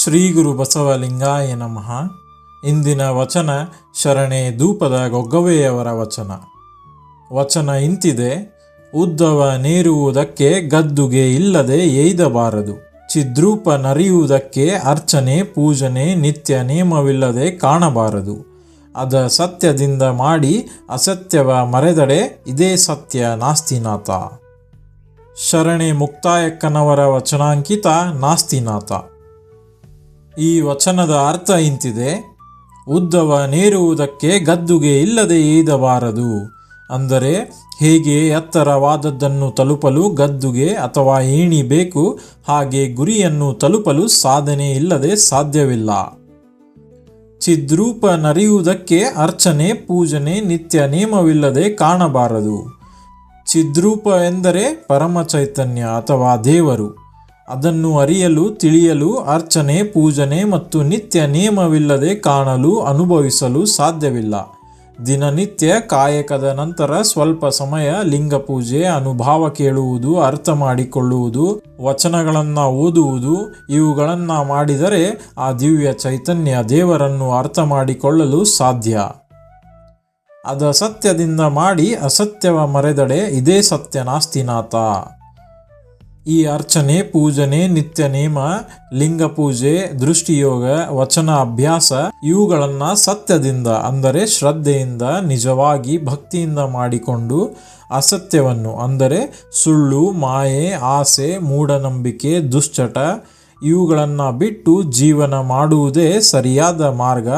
ಶ್ರೀ ಗುರು ಬಸವಲಿಂಗಾಯ ನಮಃ. ಇಂದಿನ ವಚನ ಶರಣೆ ಧೂಪದ ಗೊಗ್ಗವೆಯವರ ವಚನ ಇಂತಿದೆ: ಉದ್ದವ ನೇರುವುದಕ್ಕೆ ಗದ್ದುಗೆ ಇಲ್ಲದೆ ಏಯ್ದಬಾರದು. ಚಿದ್ರೂಪ ನರಿಯುವುದಕ್ಕೆ ಅರ್ಚನೆ ಪೂಜನೆ ನಿತ್ಯ ನೇಮವಿಲ್ಲದೆ ಕಾಣಬಾರದು. ಅದ ಸತ್ಯದಿಂದ ಮಾಡಿ ಅಸತ್ಯವ ಮರೆದಡೆ ಇದೇ ಸತ್ಯ ನಾಸ್ತಿನಾಥ. ಶರಣೆ ಮುಕ್ತಾಯಕ್ಕನವರ ವಚನಾಂಕಿತ ನಾಸ್ತಿನಾಥ. ಈ ವಚನದ ಅರ್ಥ ಇಂತಿದೆ: ಉದ್ದವ ನೇರುವುದಕ್ಕೆ ಗದ್ದುಗೆ ಇಲ್ಲದೆ ಏಯ್ದಬಾರದು. ಅಂದರೆ ಹೇಗೆ ಎತ್ತರವಾದದ್ದನ್ನು ತಲುಪಲು ಗದ್ದುಗೆ ಅಥವಾ ಏಣಿ ಬೇಕು, ಹಾಗೆ ಗುರಿಯನ್ನು ತಲುಪಲು ಸಾಧನೆ ಇಲ್ಲದೆ ಸಾಧ್ಯವಿಲ್ಲ. ಚಿದ್ರೂಪ ನರಿಯುವುದಕ್ಕೆ ಅರ್ಚನೆ ಪೂಜನೆ ನಿತ್ಯ ನೇಮವಿಲ್ಲದೆ ಕಾಣಬಾರದು. ಚಿದ್ರೂಪ ಎಂದರೆ ಪರಮ ಚೈತನ್ಯ ಅಥವಾ ದೇವರು. ಅದನ್ನು ಅರಿಯಲು ತಿಳಿಯಲು ಅರ್ಚನೆ ಪೂಜನೆ ಮತ್ತು ನಿತ್ಯ ನೇಮವಿಲ್ಲದೆ ಕಾಣಲು ಅನುಭವಿಸಲು ಸಾಧ್ಯವಿಲ್ಲ. ದಿನನಿತ್ಯ ಕಾಯಕದ ನಂತರ ಸ್ವಲ್ಪ ಸಮಯ ಲಿಂಗ ಪೂಜೆ, ಅನುಭವ ಕೇಳುವುದು, ಅರ್ಥ ಮಾಡಿಕೊಳ್ಳುವುದು, ವಚನಗಳನ್ನು ಓದುವುದು ಇವುಗಳನ್ನು ಮಾಡಿದರೆ ಆ ದಿವ್ಯ ಚೈತನ್ಯ ದೇವರನ್ನು ಅರ್ಥ ಮಾಡಿಕೊಳ್ಳಲು ಸಾಧ್ಯ. ಅದ ಸತ್ಯದಿಂದ ಮಾಡಿ ಅಸತ್ಯವ ಮರೆದಡೆ ಇದೇ ಸತ್ಯ ನಾಸ್ತಿನಾಥ. ಈ ಅರ್ಚನೆ ಪೂಜನೆ ನಿತ್ಯ ನೇಮ, ಲಿಂಗ ಪೂಜೆ, ದೃಷ್ಟಿಯೋಗ, ವಚನ ಅಭ್ಯಾಸ ಇವುಗಳನ್ನು ಸತ್ಯದಿಂದ ಅಂದರೆ ಶ್ರದ್ಧೆಯಿಂದ ನಿಜವಾಗಿ ಭಕ್ತಿಯಿಂದ ಮಾಡಿಕೊಂಡು ಅಸತ್ಯವನ್ನು ಅಂದರೆ ಸುಳ್ಳು, ಮಾಯೆ, ಆಸೆ, ಮೂಢನಂಬಿಕೆ, ದುಶ್ಚಟ ಇವುಗಳನ್ನು ಬಿಟ್ಟು ಜೀವನ ಮಾಡುವುದೇ ಸರಿಯಾದ ಮಾರ್ಗ.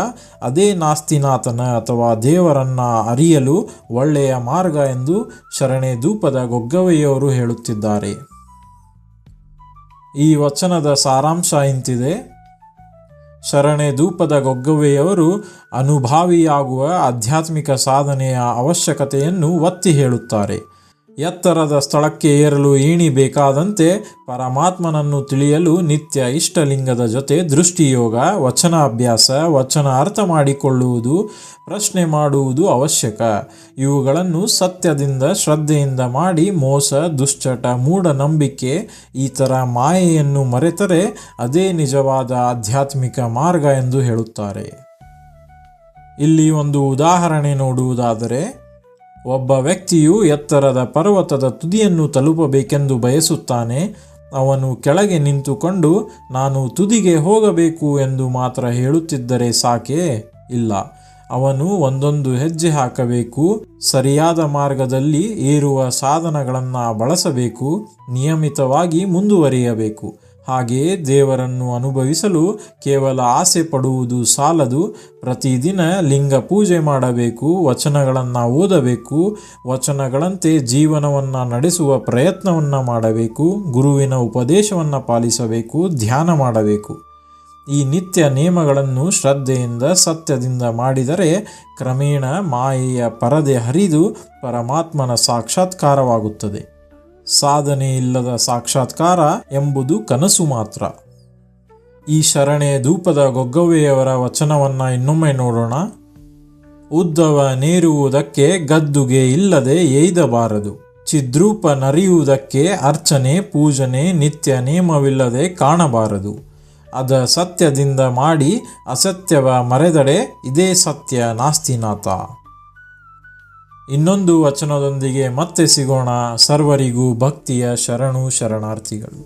ಅದೇ ನಾಸ್ತಿನಾಥನ ಅಥವಾ ದೇವರನ್ನು ಅರಿಯಲು ಒಳ್ಳೆಯ ಮಾರ್ಗ ಎಂದು ಶರಣೆ ಧೂಪದ ಗೊಗ್ಗವೆಯವರು ಹೇಳುತ್ತಿದ್ದಾರೆ. ಈ ವಚನದ ಸಾರಾಂಶ ಇಂತಿದೆ: ಶರಣೆ ಧೂಪದ ಗೊಗ್ಗವೆಯವರು ಅನುಭಾವಿಯಾಗುವ ಆಧ್ಯಾತ್ಮಿಕ ಸಾಧನೆಯ ಅವಶ್ಯಕತೆಯನ್ನು ಒತ್ತಿ ಹೇಳುತ್ತಾರೆ. ಎತ್ತರದ ಸ್ಥಳಕ್ಕೆ ಏರಲು ಏಣಿ ಬೇಕಾದಂತೆ ಪರಮಾತ್ಮನನ್ನು ತಿಳಿಯಲು ನಿತ್ಯ ಇಷ್ಟಲಿಂಗದ ಜೊತೆ ದೃಷ್ಟಿಯೋಗ, ವಚನ ಅಭ್ಯಾಸ, ವಚನ ಅರ್ಥ ಮಾಡಿಕೊಳ್ಳುವುದು, ಪ್ರಶ್ನೆ ಮಾಡುವುದು ಅವಶ್ಯಕ. ಇವುಗಳನ್ನು ಸತ್ಯದಿಂದ ಶ್ರದ್ಧೆಯಿಂದ ಮಾಡಿ ಮೋಸ, ದುಶ್ಚಟ, ಮೂಢನಂಬಿಕೆ ಈ ಥರ ಮಾಯೆಯನ್ನು ಮರೆತರೆ ಅದೇ ನಿಜವಾದ ಆಧ್ಯಾತ್ಮಿಕ ಮಾರ್ಗ ಎಂದು ಹೇಳುತ್ತಾರೆ. ಇಲ್ಲಿ ಒಂದು ಉದಾಹರಣೆ ನೋಡುವುದಾದರೆ, ಒಬ್ಬ ವ್ಯಕ್ತಿಯು ಎತ್ತರದ ಪರ್ವತದ ತುದಿಯನ್ನು ತಲುಪಬೇಕೆಂದು ಬಯಸುತ್ತಾನೆ. ಅವನು ಕೆಳಗೆ ನಿಂತುಕೊಂಡು ನಾನು ತುದಿಗೆ ಹೋಗಬೇಕು ಎಂದು ಮಾತ್ರ ಹೇಳುತ್ತಿದ್ದರೆ ಸಾಕೆ? ಇಲ್ಲ, ಅವನು ಒಂದೊಂದು ಹೆಜ್ಜೆ ಹಾಕಬೇಕು, ಸರಿಯಾದ ಮಾರ್ಗದಲ್ಲಿ ಏರುವ ಸಾಧನಗಳನ್ನು ಬಳಸಬೇಕು, ನಿಯಮಿತವಾಗಿ ಮುಂದುವರಿಯಬೇಕು. ಹಾಗೆಯೇ ದೇವರನ್ನು ಅನುಭವಿಸಲು ಕೇವಲ ಆಸೆ ಪಡುವುದು ಸಾಲದು. ಪ್ರತಿದಿನ ಲಿಂಗ ಪೂಜೆ ಮಾಡಬೇಕು, ವಚನಗಳನ್ನು ಓದಬೇಕು, ವಚನಗಳಂತೆ ಜೀವನವನ್ನು ನಡೆಸುವ ಪ್ರಯತ್ನವನ್ನು ಮಾಡಬೇಕು, ಗುರುವಿನ ಉಪದೇಶವನ್ನು ಪಾಲಿಸಬೇಕು, ಧ್ಯಾನ ಮಾಡಬೇಕು. ಈ ನಿತ್ಯ ನೇಮಗಳನ್ನು ಶ್ರದ್ಧೆಯಿಂದ ಸತ್ಯದಿಂದ ಮಾಡಿದರೆ ಕ್ರಮೇಣ ಮಾಯೆಯ ಪರದೆ ಹರಿದು ಪರಮಾತ್ಮನ ಸಾಕ್ಷಾತ್ಕಾರವಾಗುತ್ತದೆ. ಸಾಧನೆ ಇಲ್ಲದ ಸಾಕ್ಷಾತ್ಕಾರ ಎಂಬುದು ಕನಸು ಮಾತ್ರ. ಈ ಶರಣೆ ಧೂಪದ ಗೊಗ್ಗವೆಯವರ ವಚನವನ್ನು ಇನ್ನೊಮ್ಮೆ ನೋಡೋಣ. ಉದ್ದವ ನೇರುವುದಕ್ಕೆ ಗದ್ದುಗೆ ಇಲ್ಲದೆ ಏಯ್ದಬಾರದು. ಚಿದ್ರೂಪ ನರಿಯುವುದಕ್ಕೆ ಅರ್ಚನೆ ಪೂಜನೆ ನಿತ್ಯ ನೇಮವಿಲ್ಲದೆ ಕಾಣಬಾರದು. ಅದ ಸತ್ಯದಿಂದ ಮಾಡಿ ಅಸತ್ಯವ ಮರೆದಡೆ ಇದೇ ಸತ್ಯ ನಾಸ್ತಿನಾಥ. ಇನ್ನೊಂದು ವಚನದೊಂದಿಗೆ ಮತ್ತೆ ಸಿಗೋಣ. ಸರ್ವರಿಗೂ ಭಕ್ತಿಯ ಶರಣು ಶರಣಾರ್ಥಿಗಳು.